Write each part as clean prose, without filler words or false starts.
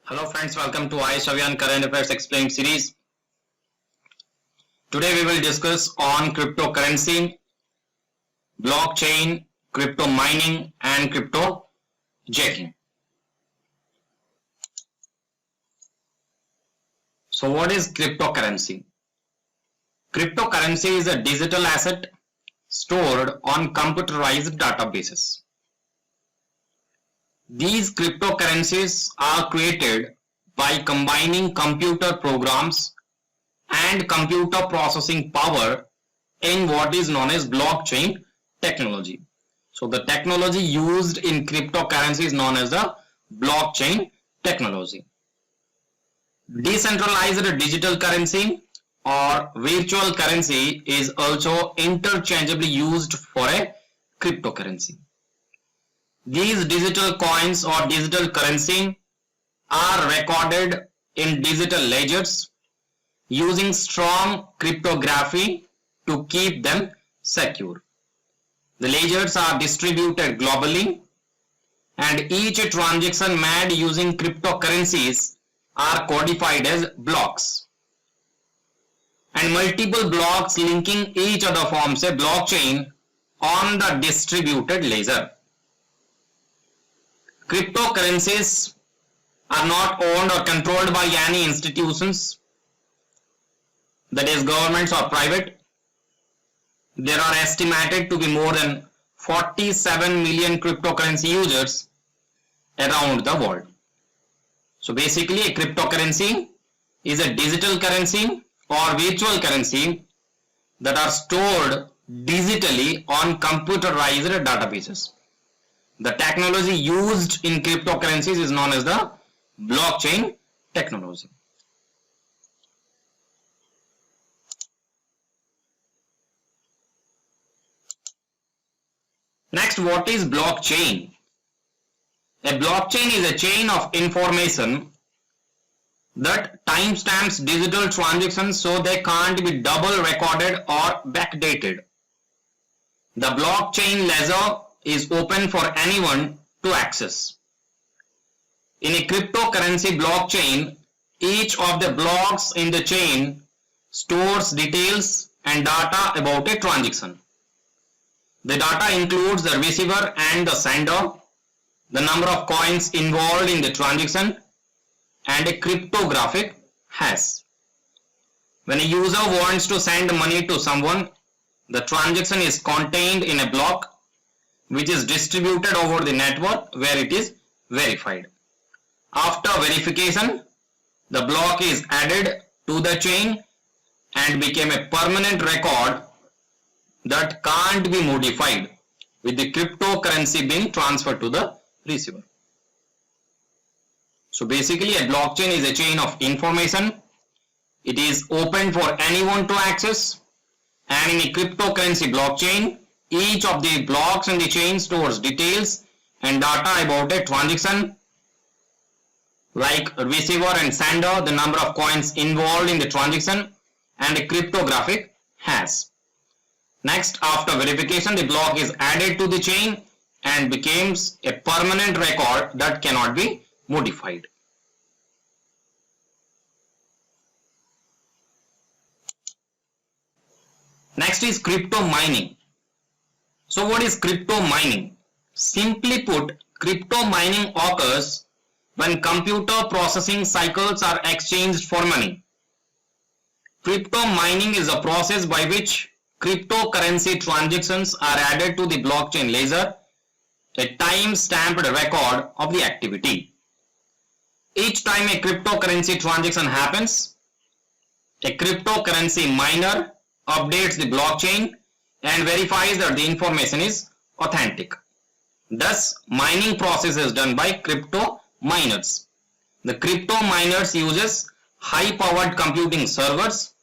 Hello friends, welcome to IS Avian Current Affairs Explained series. Today we will discuss on cryptocurrency, blockchain, crypto mining and crypto jacking. So what is cryptocurrency? Cryptocurrency is a digital asset stored on computerized databases. These cryptocurrencies are created by combining computer programs and computer processing power in what is known as blockchain technology. So the technology used in cryptocurrency is known as the blockchain technology. Decentralized digital currency or virtual currency is also interchangeably used for a cryptocurrency. These digital coins or digital currency are recorded in digital ledgers using strong cryptography to keep them secure. The ledgers are distributed globally and each transaction made using cryptocurrencies are codified as blocks. And multiple blocks linking each other forms a blockchain on the distributed ledger. Cryptocurrencies are not owned or controlled by any institutions, that is governments or private. There are estimated to be more than 47 million cryptocurrency users around the world. So basically a cryptocurrency is a digital currency or virtual currency that are stored digitally on computerized databases. The technology used in cryptocurrencies is known as the blockchain technology. Next, what is blockchain? A blockchain is a chain of information that timestamps digital transactions so they can't be double recorded or backdated. The blockchain ledger is open for anyone to access. In a cryptocurrency blockchain, each of the blocks in the chain stores details and data about a transaction. The data includes the receiver and the sender, the number of coins involved in the transaction, and a cryptographic hash. When a user wants to send money to someone, the transaction is contained in a block which is distributed over the network where it is verified. After verification, the block is added to the chain and became a permanent record that can't be modified, with the cryptocurrency being transferred to the receiver. So basically a blockchain is a chain of information. It is open for anyone to access, and in a cryptocurrency blockchain, each of the blocks in the chain stores details and data about a transaction like receiver and sender, the number of coins involved in the transaction, and a cryptographic hash. Next, after verification, the block is added to the chain and becomes a permanent record that cannot be modified. Next is crypto mining. So what is crypto mining? Simply put, crypto mining occurs when computer processing cycles are exchanged for money. Crypto mining is a process by which cryptocurrency transactions are added to the blockchain ledger, a time-stamped record of the activity. Each time a cryptocurrency transaction happens, a cryptocurrency miner updates the blockchain and verifies that the information is authentic. Thus, mining process is done by crypto miners. The crypto miners uses high-powered computing servers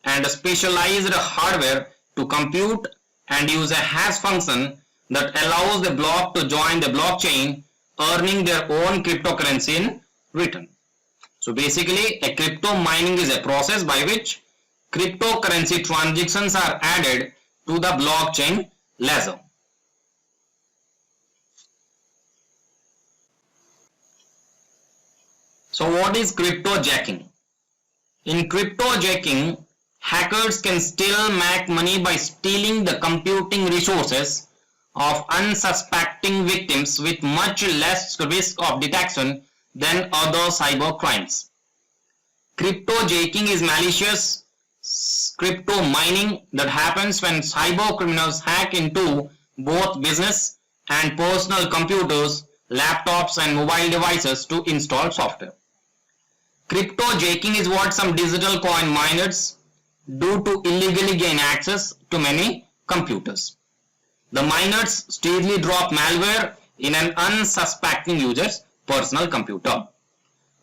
and specialized hardware to compute and use a hash function that allows the block to join the blockchain, earning their own cryptocurrency in return. So basically, a crypto mining is a process by which cryptocurrency transactions are added to the blockchain ledger. So what is cryptojacking? In cryptojacking, hackers can still make money by stealing the computing resources of unsuspecting victims with much less risk of detection than other cyber crimes. Cryptojacking is malicious crypto mining that happens when cyber criminals hack into both business and personal computers, laptops and mobile devices to install software. Cryptojacking is what some digital coin miners do to illegally gain access to many computers. The miners steadily drop malware in an unsuspecting user's personal computer.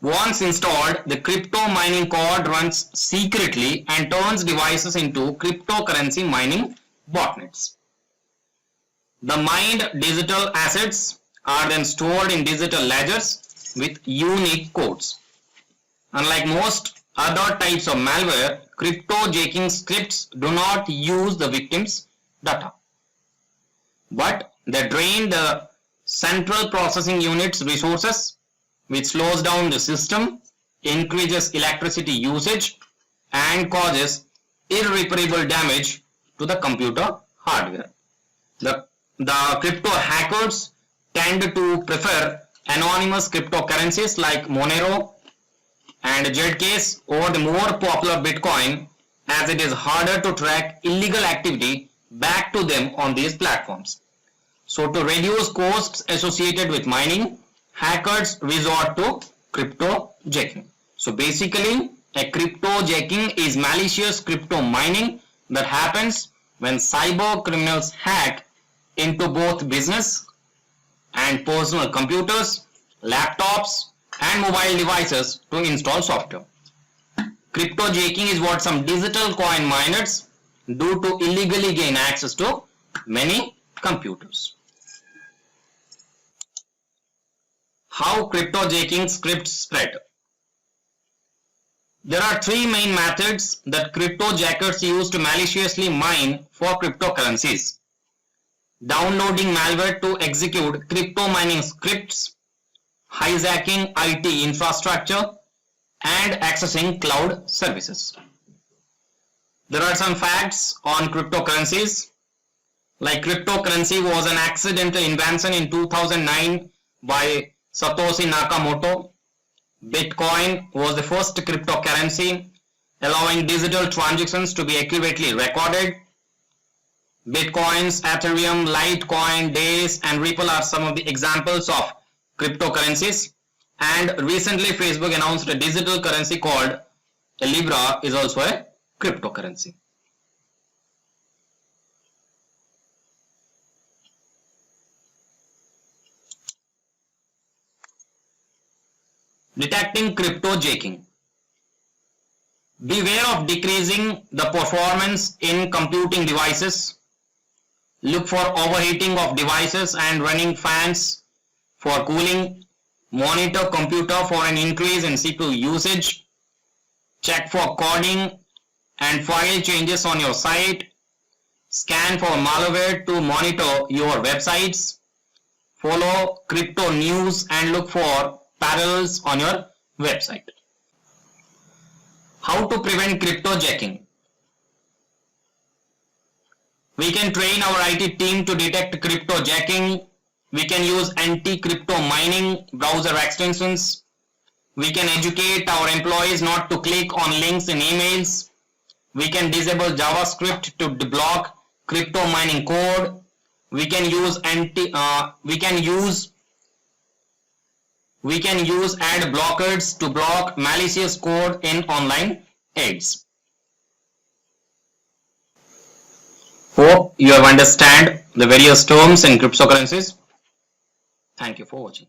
Once installed, the crypto mining code runs secretly and turns devices into cryptocurrency mining botnets. The mined digital assets are then stored in digital ledgers with unique codes. Unlike most other types of malware, cryptojacking scripts do not use the victim's data, but they drain the central processing unit's resources, which slows down the system, increases electricity usage, and causes irreparable damage to the computer hardware. The crypto hackers tend to prefer anonymous cryptocurrencies like Monero and Zcash over the more popular Bitcoin, as it is harder to track illegal activity back to them on these platforms. So to reduce costs associated with mining, hackers resort to cryptojacking. So basically, a cryptojacking is malicious crypto mining that happens when cyber criminals hack into both business and personal computers, laptops, and mobile devices to install software. Cryptojacking is what some digital coin miners do to illegally gain access to many computers. How cryptojacking scripts spread? There are three main methods that cryptojackers use to maliciously mine for cryptocurrencies: downloading malware to execute crypto mining scripts, hijacking IT infrastructure, and accessing cloud services. There are some facts on cryptocurrencies. Like, cryptocurrency was an accidental invention in 2009 by Satoshi Nakamoto. Bitcoin was the first cryptocurrency, allowing digital transactions to be accurately recorded. Bitcoins, Ethereum, Litecoin, Daze, and Ripple are some of the examples of cryptocurrencies. And recently, Facebook announced a digital currency called Libra is also a cryptocurrency. Detecting cryptojacking. Beware of decreasing the performance in computing devices. Look for overheating of devices and running fans for cooling. Monitor computer for an increase in CPU usage. Check for coding and file changes on your site. Scan for malware to monitor your websites. Follow crypto news and look for parallels on your website. How to prevent cryptojacking? We can train our IT team to detect cryptojacking. We can use anti-crypto mining browser extensions. We can educate our employees not to click on links in emails. We can disable JavaScript to block crypto mining code. We can use ad blockers to block malicious code in online ads. Hope you have understand the various terms in cryptocurrencies. Thank you for watching.